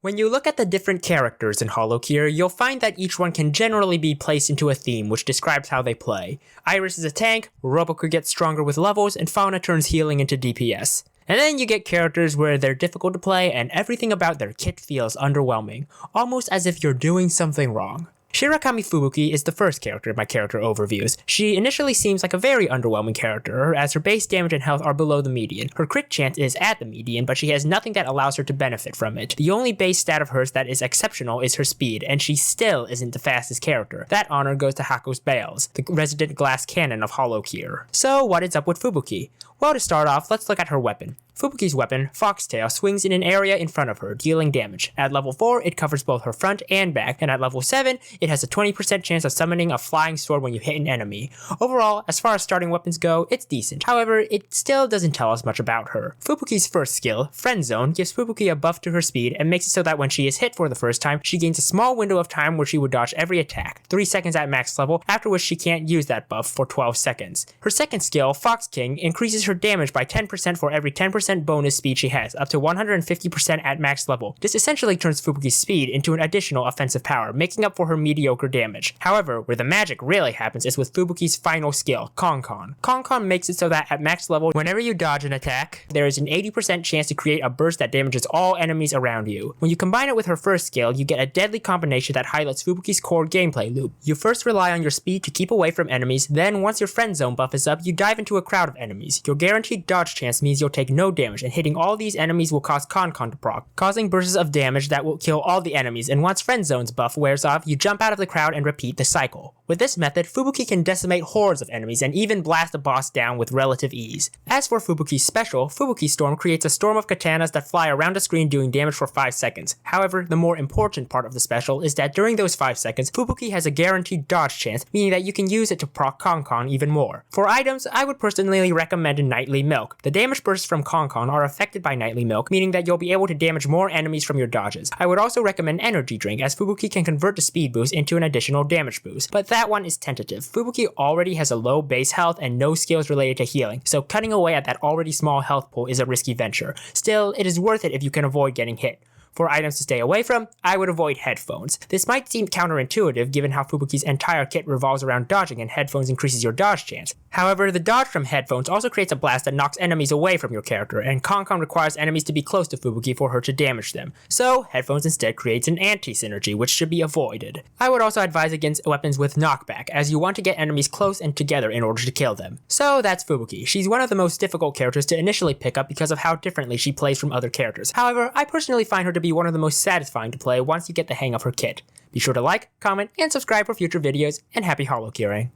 When you look at the different characters in Holocure, you'll find that each one can generally be placed into a theme which describes how they play. Iris is a tank, Robocure gets stronger with levels, and Fauna turns healing into DPS. And then you get characters where they're difficult to play and everything about their kit feels underwhelming, almost as if you're doing something wrong. Shirakami Fubuki is the first character in my character overviews. She initially seems like a very underwhelming character, as her base damage and health are below the median. Her crit chance is at the median, but she has nothing that allows her to benefit from it. The only base stat of hers that is exceptional is her speed, and she still isn't the fastest character. That honor goes to Hako's Bales, the resident glass cannon of Holocure. So what is up with Fubuki? Well, to start off, let's look at her weapon. Fubuki's weapon, Foxtail, swings in an area in front of her, dealing damage. At level 4, it covers both her front and back, and at level 7, it has a 20% chance of summoning a flying sword when you hit an enemy. Overall, as far as starting weapons go, it's decent. However, it still doesn't tell us much about her. Fubuki's first skill, Friend Zone, gives Fubuki a buff to her speed and makes it so that when she is hit for the first time, she gains a small window of time where she would dodge every attack, 3 seconds at max level, after which she can't use that buff for 12 seconds. Her second skill, Fox King, increases her damage by 10% for every 10% bonus speed she has, up to 150% at max level. This essentially turns Fubuki's speed into an additional offensive power, making up for her mediocre damage. However, where the magic really happens is with Fubuki's final skill, Konkon. Konkon makes it so that at max level, whenever you dodge an attack, there is an 80% chance to create a burst that damages all enemies around you. When you combine it with her first skill, you get a deadly combination that highlights Fubuki's core gameplay loop. You first rely on your speed to keep away from enemies, then once your friend zone buff is up, you dive into a crowd of enemies. Your guaranteed dodge chance means you'll take no damage, and hitting all these enemies will cause Konkon to proc, causing bursts of damage that will kill all the enemies, and once Friend Zone's buff wears off, you jump out of the crowd and repeat the cycle. With this method, Fubuki can decimate hordes of enemies and even blast a boss down with relative ease. As for Fubuki's special, Fubuki Storm creates a storm of katanas that fly around a screen doing damage for 5 seconds. However, the more important part of the special is that during those 5 seconds, Fubuki has a guaranteed dodge chance, meaning that you can use it to proc Konkon even more. For items, I would personally recommend Nightly Milk. The damage bursts from Konkon are affected by Nightly Milk, meaning that you'll be able to damage more enemies from your dodges. I would also recommend Energy Drink, as Fubuki can convert the speed boost into an additional damage boost, but that one is tentative. Fubuki already has a low base health and no skills related to healing, so cutting away at that already small health pool is a risky venture. Still, it is worth it if you can avoid getting hit. For items to stay away from, I would avoid headphones. This might seem counterintuitive given how Fubuki's entire kit revolves around dodging and headphones increases your dodge chance. However, the dodge from headphones also creates a blast that knocks enemies away from your character, and Konkon requires enemies to be close to Fubuki for her to damage them. So, headphones instead creates an anti-synergy, which should be avoided. I would also advise against weapons with knockback, as you want to get enemies close and together in order to kill them. So that's Fubuki. She's one of the most difficult characters to initially pick up because of how differently she plays from other characters. However, I personally find her to be one of the most satisfying to play once you get the hang of her kit. Be sure to like, comment, and subscribe for future videos, and happy holocuring.